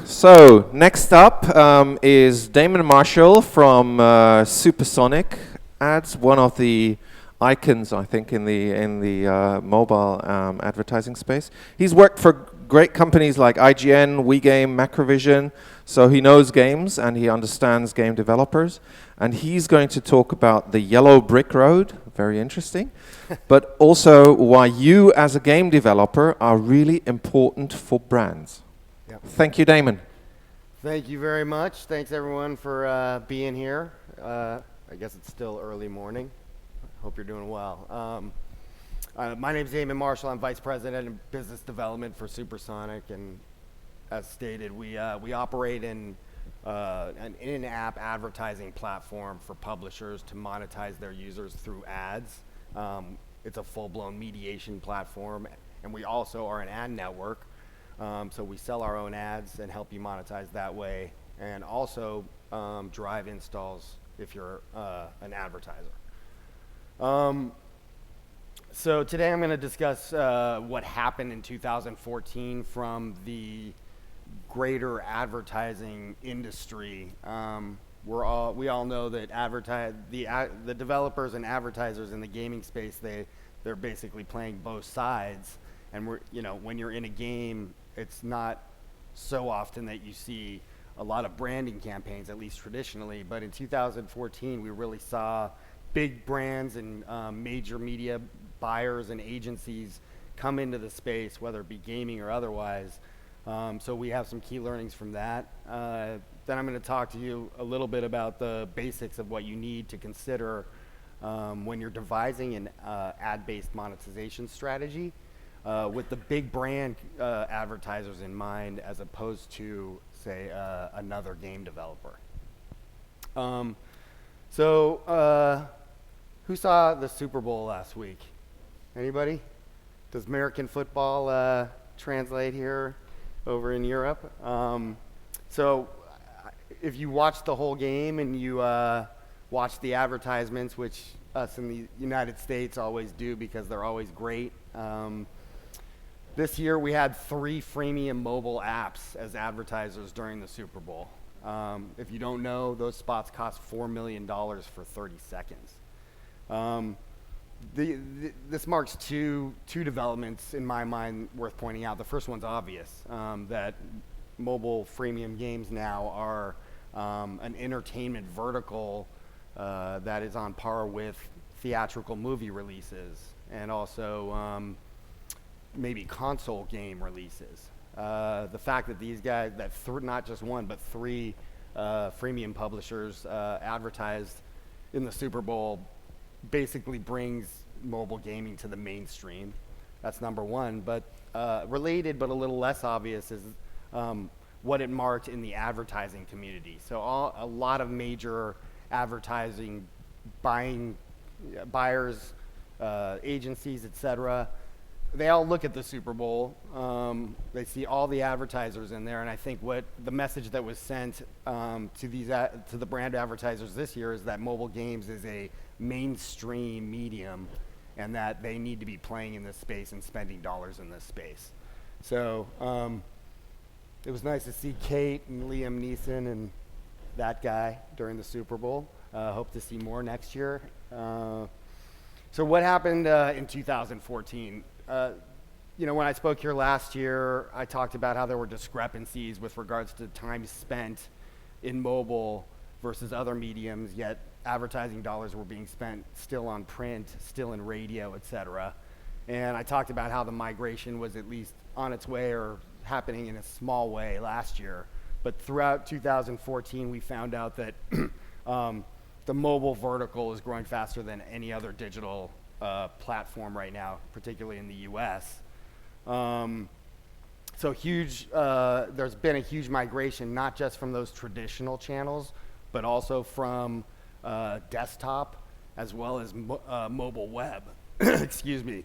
So next up is Damon Marshall from Supersonic Ads, one of the icons, I think, in the mobile advertising space. He's worked for great companies like IGN, WeGame, Macrovision, so he knows games and he understands game developers. And he's going to talk about the yellow brick road, very interesting, but also why you as a game developer are really important for brands. Yep. Thank you, Damon. Thank you very much. Thanks everyone for being here. I guess it's still early morning. Hope you're doing well. My name is Damon Marshall. I'm Vice President of Business Development for Supersonic, and as stated, we operate in an in-app advertising platform for publishers to monetize their users through ads. It's a full-blown mediation platform, and we also are an ad network. So we sell our own ads and help you monetize that way, and also drive installs if you're an advertiser. So today I'm going to discuss what happened in 2014 from the greater advertising industry. We all know that the developers and advertisers in the gaming space, they're basically playing both sides. And when you're in a game, it's not so often that you see a lot of branding campaigns, at least traditionally. But in 2014, we really saw big brands and major media buyers and agencies come into the space, whether it be gaming or otherwise. So we have some key learnings from that. Then I'm going to talk to you a little bit about the basics of what you need to consider when you're devising an ad-based monetization strategy with the big brand advertisers in mind, as opposed to, say, another game developer. Who saw the Super Bowl last week? Anybody? Does American football translate here over in Europe? So if you watch the whole game and you watch the advertisements, which us in the United States always do because they're always great, this year we had 3 freemium mobile apps as advertisers during the Super Bowl. If you don't know, those spots cost $4 million for 30 seconds. This marks two developments in my mind worth pointing out. The first one's obvious, that mobile freemium games now are an entertainment vertical that is on par with theatrical movie releases and also maybe console game releases. The fact that these guys, not just one, but 3 freemium publishers advertised in the Super Bowl basically brings mobile gaming to the mainstream. That's number one. But related but a little less obvious is what it marked in the advertising community. So a lot of major advertising buyers, agencies, etc., they all look at the Super Bowl. They see all the advertisers in there, and I think what the message that was sent to the brand advertisers this year is that mobile games is a mainstream medium, and that they need to be playing in this space and spending dollars in this space. So it was nice to see Kate and Liam Neeson and that guy during the Super Bowl. Hope to see more next year. So what happened in 2014? When I spoke here last year, I talked about how there were discrepancies with regards to time spent in mobile versus other mediums, yet advertising dollars were being spent still on print, still in radio, etc. And I talked about how the migration was at least on its way or happening in a small way last year. But throughout 2014, we found out that the mobile vertical is growing faster than any other digital platform right now, particularly in the US. So there's been a huge migration, not just from those traditional channels, but also from desktop as well as mobile web. Excuse me.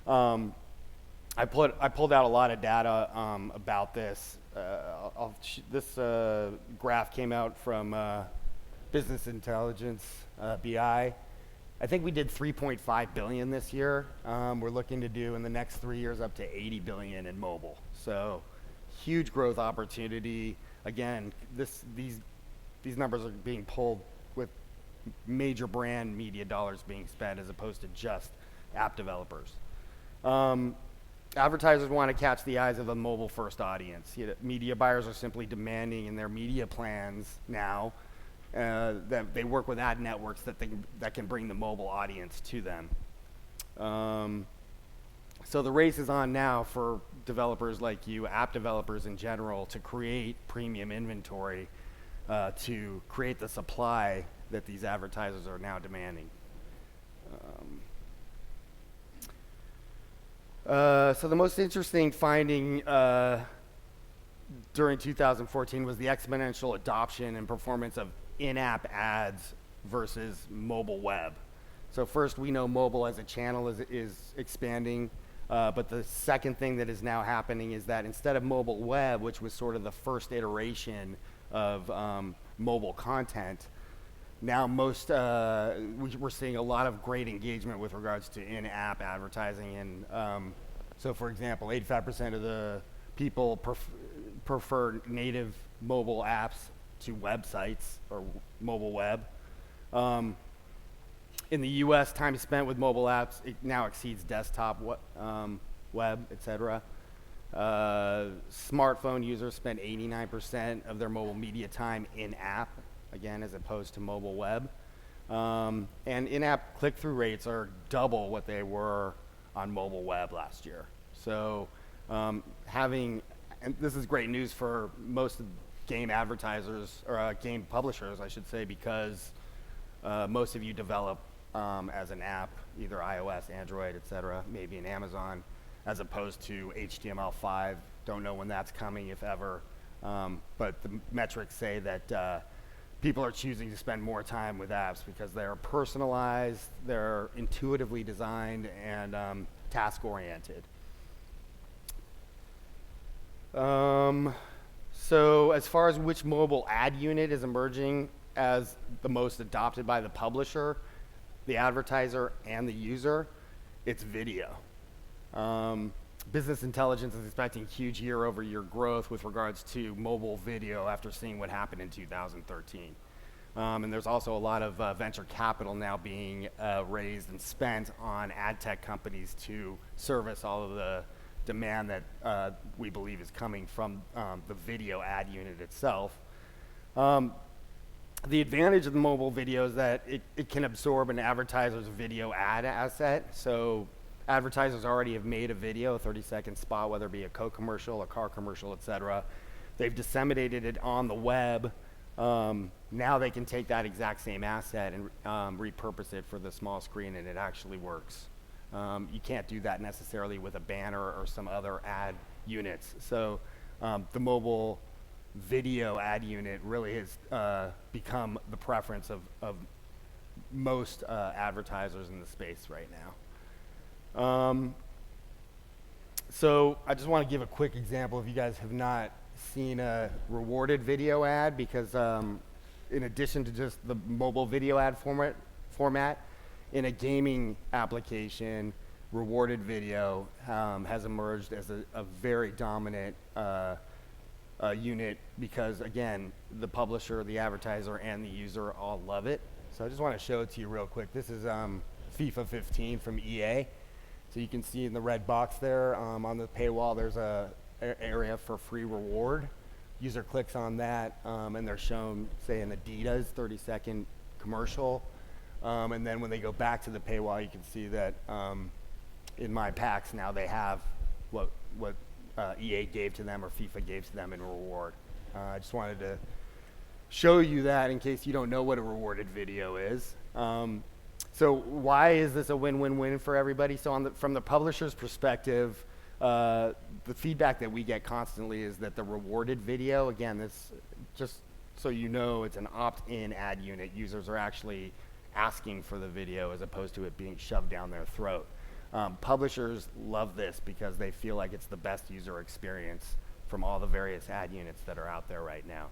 I pulled out a lot of data about this. This graph came out from Business Intelligence, BI. I think we did 3.5 billion this year. We're looking to do in the next 3 years up to 80 billion in mobile. So huge growth opportunity. Again, these numbers are being pulled with major brand media dollars being spent as opposed to just app developers. Advertisers want to catch the eyes of a mobile-first audience. Media buyers are simply demanding in their media plans now that they work with ad networks that can bring the mobile audience to them. So the race is on now for developers like you, app developers in general, to create premium inventory to create the supply that these advertisers are now demanding. So the most interesting finding during 2014 was the exponential adoption and performance of in-app ads versus mobile web. So first, we know mobile as a channel is expanding, but the second thing that is now happening is that instead of mobile web, which was sort of the first iteration of mobile content, now we're seeing a lot of great engagement with regards to in-app advertising. And so for example, 85% of the people prefer native mobile apps to websites or mobile web. In the US, time spent with mobile apps, it now exceeds desktop, web, etc. Smartphone users spend 89% of their mobile media time in-app, again, as opposed to mobile web. And in-app click-through rates are double what they were on mobile web last year. So and this is great news for most of game advertisers, or game publishers, I should say, because most of you develop as an app, either iOS, Android, etc., maybe in Amazon, as opposed to HTML5. Don't know when that's coming, if ever. But the metrics say that people are choosing to spend more time with apps because they're personalized, they're intuitively designed, and task-oriented. So as far as which mobile ad unit is emerging as the most adopted by the publisher, the advertiser, and the user, it's video. Business Intelligence is expecting huge year-over-year growth with regards to mobile video after seeing what happened in 2013. And there's also a lot of venture capital now being raised and spent on ad tech companies to service all of the demand that we believe is coming from the video ad unit itself. The advantage of the mobile video is that it can absorb an advertiser's video ad asset. So advertisers already have made a video, a 30-second spot, whether it be a Coke commercial, a car commercial, etc. They've disseminated it on the web. Now they can take that exact same asset and repurpose it for the small screen, and it actually works. You can't do that necessarily with a banner or some other ad units. So the mobile video ad unit really has become the preference of most advertisers in the space right now. So I just want to give a quick example if you guys have not seen a rewarded video ad, because in addition to just the mobile video ad format, in a gaming application, rewarded video has emerged as a very dominant unit because, again, the publisher, the advertiser, and the user all love it. So I just want to show it to you real quick. This is FIFA 15 from EA. So you can see in the red box there on the paywall, there's a area for free reward. User clicks on that, and they're shown, say, an Adidas 30-second commercial. And then when they go back to the paywall, you can see that in my packs now they have what EA gave to them or FIFA gave to them in reward. I just wanted to show you that in case you don't know what a rewarded video is. So why is this a win-win-win for everybody? So from the publisher's perspective, the feedback that we get constantly is that the rewarded video, again, this just so you know, it's an opt-in ad unit. Users are actually asking for the video as opposed to it being shoved down their throat. Publishers love this because they feel like it's the best user experience from all the various ad units that are out there right now.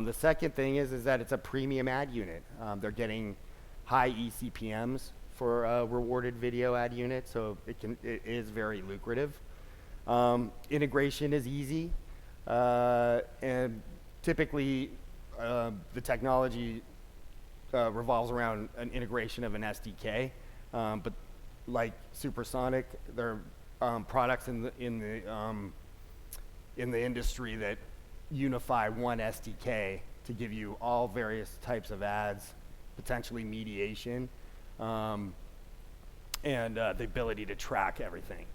The second thing is that it's a premium ad unit. They're getting high eCPMs for a rewarded video ad unit, so it is very lucrative. Integration is easy. And typically, the technology revolves around an integration of an SDK, but like Supersonic, there are products in the industry that unify one SDK to give you all various types of ads, potentially mediation, and the ability to track everything.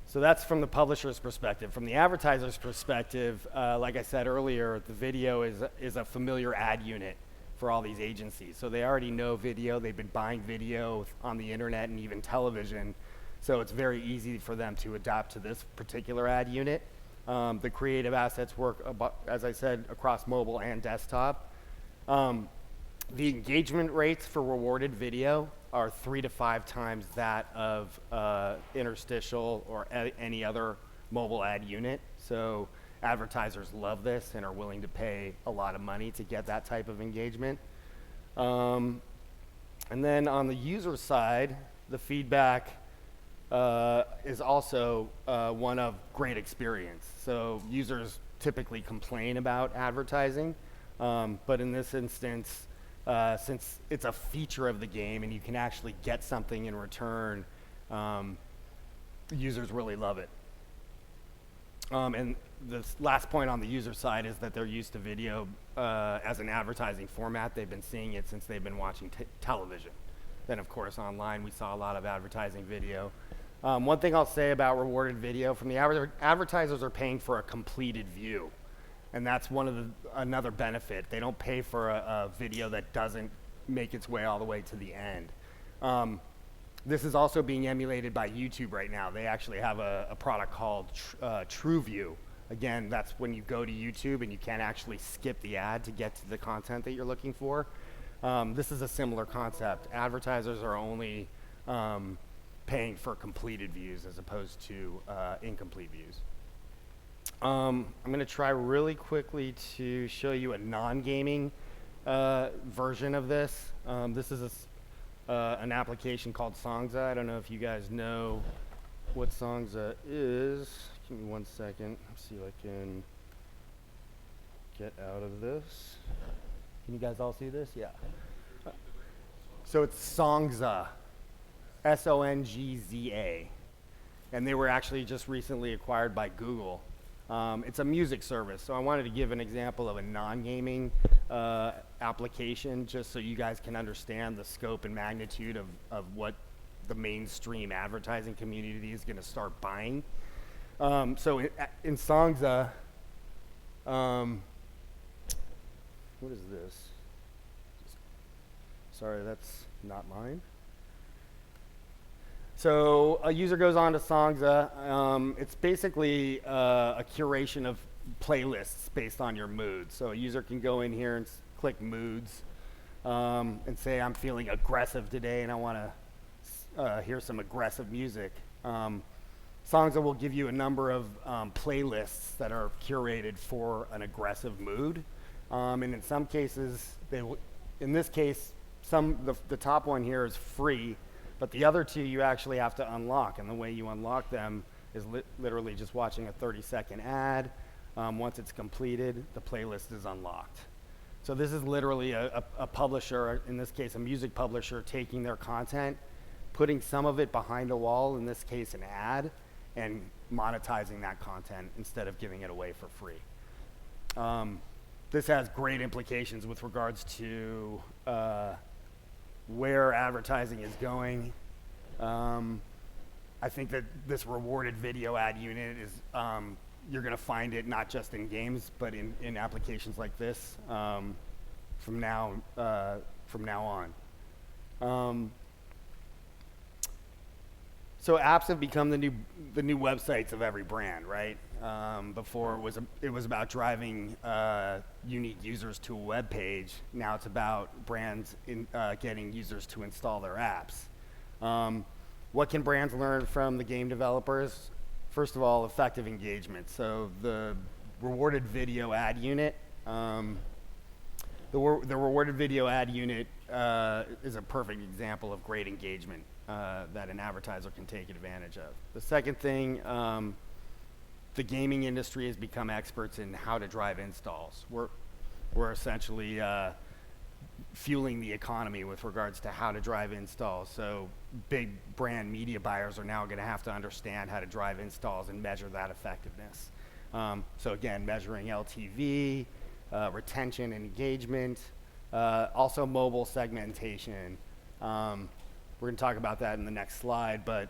So that's from the publisher's perspective. From the advertiser's perspective, like I said earlier, the video is a familiar ad unit for all these agencies. So they already know video. They've been buying video on the internet and even television. So it's very easy for them to adapt to this particular ad unit. The creative assets work, as I said, across mobile and desktop. The engagement rates for rewarded video are 3 to 5 times that of interstitial or any other mobile ad unit. So advertisers love this and are willing to pay a lot of money to get that type of engagement. And then on the user side, the feedback is also one of great experience. So users typically complain about advertising, but in this instance, since it's a feature of the game and you can actually get something in return, users really love it. And the last point on the user side is that they're used to video as an advertising format. They've been seeing it since they've been watching television. Then, of course, online we saw a lot of advertising video. One thing I'll say about rewarded video, from the advertisers are paying for a completed view. And that's another benefit. They don't pay for a video that doesn't make its way all the way to the end. This is also being emulated by YouTube right now. They actually have a product called TrueView. Again, that's when you go to YouTube and you can't actually skip the ad to get to the content that you're looking for. This is a similar concept. Advertisers are only paying for completed views as opposed to incomplete views. I'm going to try really quickly to show you a non-gaming version of this. This is an application called Songza. I don't know if you guys know what Songza is. Give me 1 second. Let's see if I can get out of this. Can you guys all see this? Yeah. So it's Songza, S-O-N-G-Z-A. And they were actually just recently acquired by Google. It's a music service, so I wanted to give an example of a non-gaming application just so you guys can understand the scope and magnitude of what the mainstream advertising community is going to start buying. So in Songza, what is this? Sorry, that's not mine. So a user goes on to Songza. It's basically a curation of playlists based on your mood. So a user can go in here and click moods and say, I'm feeling aggressive today and I want to hear some aggressive music. Songza will give you a number of playlists that are curated for an aggressive mood. And in some cases, in this case, the top one here is free. But the other two you actually have to unlock, and the way you unlock them is literally just watching a 30-second ad. Once it's completed, the playlist is unlocked. So this is literally a publisher, in this case a music publisher, taking their content, putting some of it behind a wall, in this case an ad, and monetizing that content instead of giving it away for free. This has great implications with regards to where advertising is going. I think that this rewarded video ad unit is, you're going to find it not just in games, but in applications like this from now on. So apps have become the new websites of every brand, right? Before it was about driving unique users to a web page. Now it's about brands getting users to install their apps. What can brands learn from the game developers? First of all, effective engagement. So the rewarded video ad unit, the rewarded video ad unit is a perfect example of great engagement that an advertiser can take advantage of. The second thing, the gaming industry has become experts in how to drive installs. We're essentially fueling the economy with regards to how to drive installs. So big brand media buyers are now going to have to understand how to drive installs and measure that effectiveness. So again, measuring LTV, retention and engagement, also mobile segmentation. We're going to talk about that in the next slide, but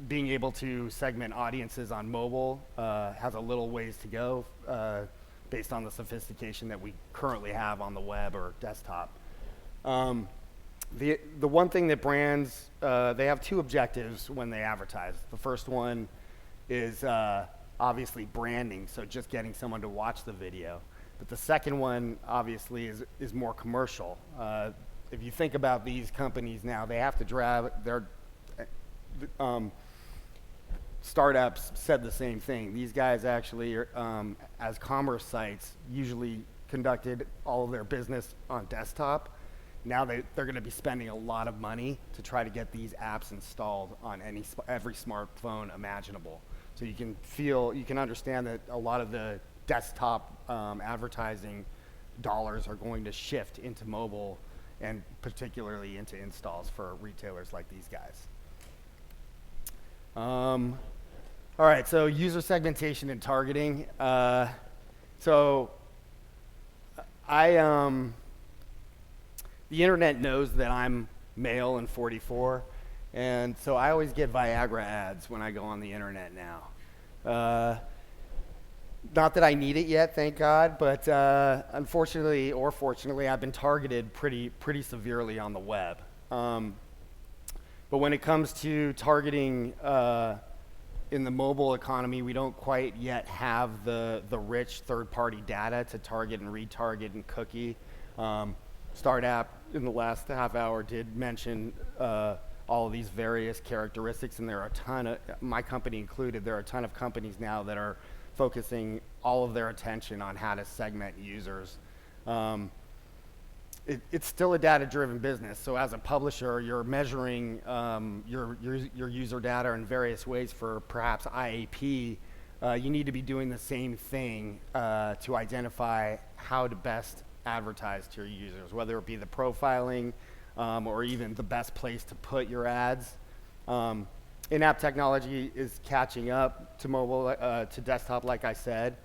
being able to segment audiences on mobile has a little ways to go based on the sophistication that we currently have on the web or desktop. The one thing that brands, they have two objectives when they advertise. The first one is obviously branding, so just getting someone to watch the video. But the second one, obviously, is more commercial. If you think about these companies now, they have to drive their startups said the same thing. These guys actually, as commerce sites, usually conducted all of their business on desktop. Now they're going to be spending a lot of money to try to get these apps installed on every smartphone imaginable. So you can understand that a lot of the desktop advertising dollars are going to shift into mobile and particularly into installs for retailers like these guys. All right, so user segmentation and targeting. The internet knows that I'm male and 44, and so I always get Viagra ads when I go on the internet now. Not that I need it yet, thank God, but unfortunately or fortunately, I've been targeted pretty severely on the web. But when it comes to targeting in the mobile economy, we don't quite yet have the rich third-party data to target and retarget and cookie. StartApp in the last half hour did mention all of these various characteristics, and there are a ton of, my company included, there are a ton of companies now that are focusing all of their attention on how to segment users. It's still a data-driven business, so as a publisher, you're measuring your user data in various ways for perhaps IAP. You need to be doing the same thing to identify how to best advertise to your users, whether it be the profiling or even the best place to put your ads. In-app technology is catching up to mobile, to desktop, like I said.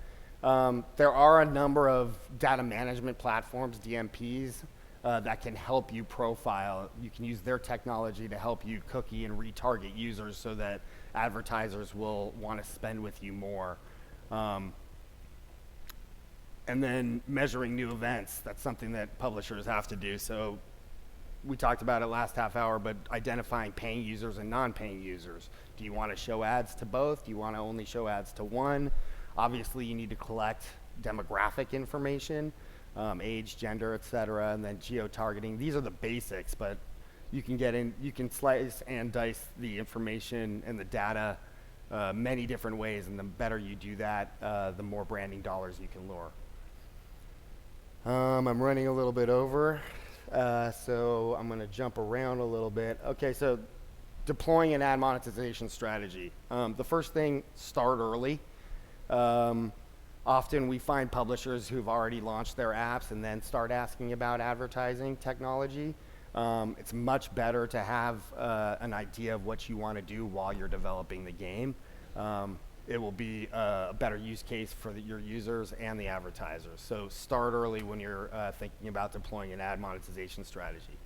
There are a number of data management platforms, DMPs, that can help you profile. You can use their technology to help you cookie and retarget users so that advertisers will want to spend with you more. And then measuring new events, that's something that publishers have to do. So we talked about it last half hour, but identifying paying users and non-paying users. Do you want to show ads to both? Do you want to only show ads to one? Obviously, you need to collect demographic information, age, gender, et cetera, and then geo-targeting. These are the basics, but you can slice and dice the information and the data many different ways, and the better you do that, the more branding dollars you can lure. I'm running a little bit over, so I'm going to jump around a little bit. Okay, so deploying an ad monetization strategy. The first thing, start early. Often we find publishers who've already launched their apps and then start asking about advertising technology. It's much better to have an idea of what you want to do while you're developing the game. It will be a better use case for your users and the advertisers. So start early when you're thinking about deploying an ad monetization strategy.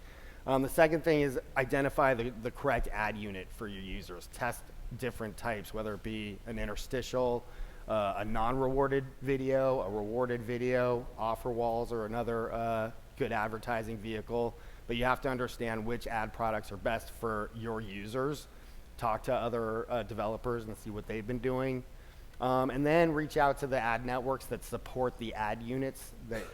The second thing is identify the correct ad unit for your users. Test different types, whether it be an interstitial, a non-rewarded video, a rewarded video, offer walls, or another good advertising vehicle. But you have to understand which ad products are best for your users. Talk to other developers and see what they've been doing. And then reach out to the ad networks that support the ad units that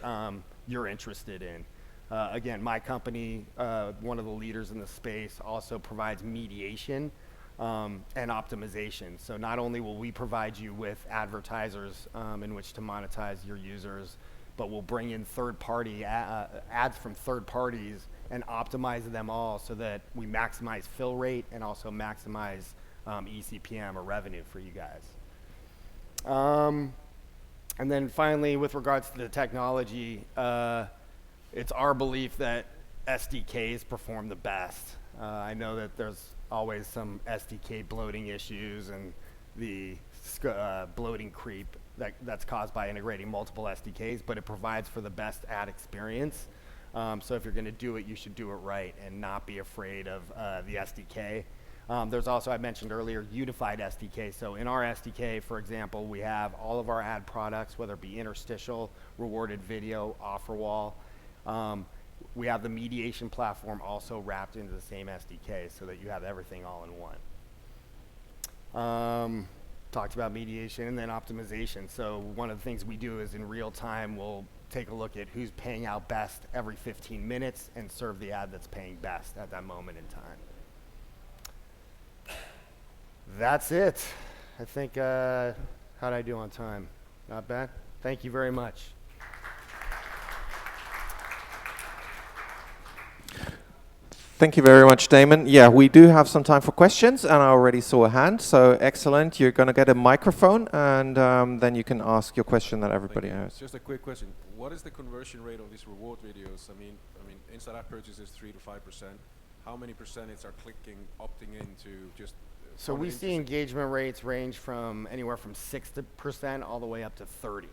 you're interested in. Again, my company, one of the leaders in the space, also provides mediation and optimization. So not only will we provide you with advertisers in which to monetize your users, but we'll bring in third-party ads from third parties and optimize them all so that we maximize fill rate and also maximize eCPM or revenue for you guys. And then finally, with regards to the technology, it's our belief that SDKs perform the best. I know that there's always some SDK bloating issues and the bloating creep that's caused by integrating multiple SDKs, but it provides for the best ad experience. So if you're going to do it, you should do it right and not be afraid of the SDK. There's also, I mentioned earlier, unified SDK. So in our SDK, for example, we have all of our ad products, whether it be interstitial, rewarded video, offer wall. We have the mediation platform also wrapped into the same SDK so that you have everything all in one. Talked about mediation and then optimization. So one of the things we do is in real time, we'll take a look at who's paying out best every 15 minutes and serve the ad that's paying best at that moment in time. That's it. I think, how'd I do on time? Not bad? Thank you very much. Thank you very much, Damon. Yeah, we do have some time for questions, and I already saw a hand, so excellent. You're going to get a microphone, and then you can ask your question that everybody has. Just a quick question. What is the conversion rate of these reward videos? I mean, inside app purchases 3 to 5%. How many percentage are clicking, opting into just... So we see engagement rates range from anywhere from 6% all the way up to 30.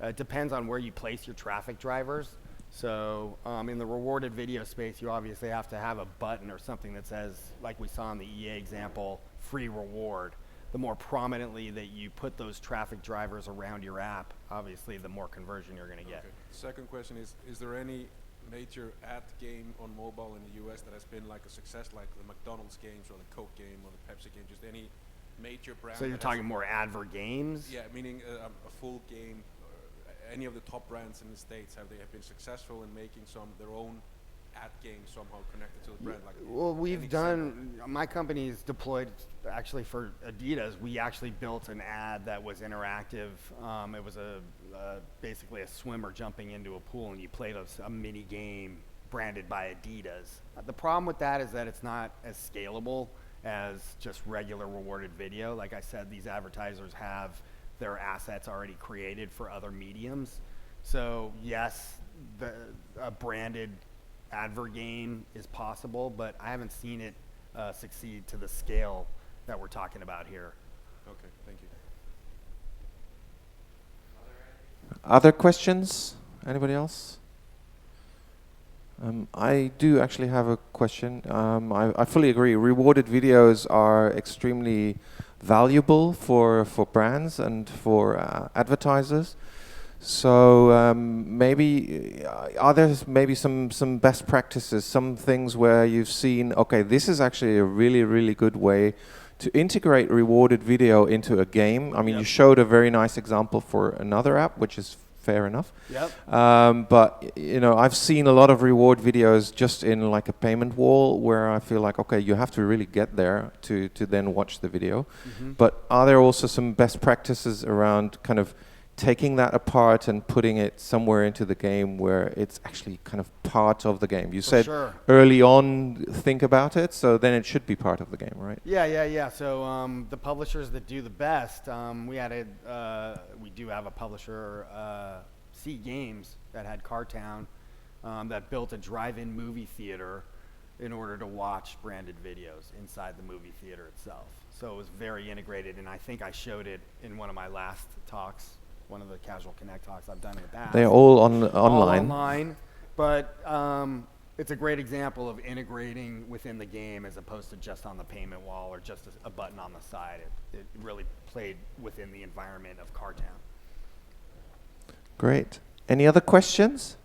It depends on where you place your traffic drivers. So in the rewarded video space, you obviously have to have a button or something that says, like we saw in the EA example, free reward. The more prominently that you put those traffic drivers around your app, obviously the more conversion you're going to get. Okay. Second question is there any major ad game on mobile in the US that has been like a success, like the McDonald's games or the Coke game or the Pepsi game, just any major brand? So you're talking more advert games? Yeah, meaning a full game. Any of the top brands in the States, have been successful in making their own ad games somehow connected to the brand? Like well, we've done, my company's deployed actually for Adidas. We actually built an ad that was interactive. It was basically a swimmer jumping into a pool, and you played a mini game branded by Adidas. The problem with that is that it's not as scalable as just regular rewarded video. Like I said, these advertisers have their assets already created for other mediums. So yes, a branded advert game is possible, but I haven't seen it succeed to the scale that we're talking about here. Okay, thank you. Other questions? Anybody else? I do actually have a question. I fully agree. Rewarded videos are extremely valuable for brands and for advertisers. So maybe are there maybe some best practices, some things where you've seen, okay, this is actually a really good way to integrate rewarded video into a game. I mean, you showed a very nice example for another app, which is fair enough. But you know, I've seen a lot of reward videos just in like a payment wall where I feel like, okay, you have to really get there to then watch the video. But are there also some best practices around kind of taking that apart and putting it somewhere into the game where it's actually kind of part of the game? You said early on, think about it, so then it should be part of the game, right? Yeah. So the publishers that do the best, we do have a publisher, C Games, that had Cartown, that built a drive-in movie theater in order to watch branded videos inside the movie theater itself. So it was very integrated, and I think I showed it in one of my last talks, one of the Casual Connect talks I've done in the past. They're all online. All online, but it's a great example of integrating within the game as opposed to just on the payment wall or just a button on the side. It really played within the environment of Cartown. Great. Any other questions?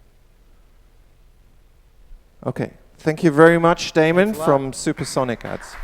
Okay. Thank you very much, Damon, from Supersonic Ads.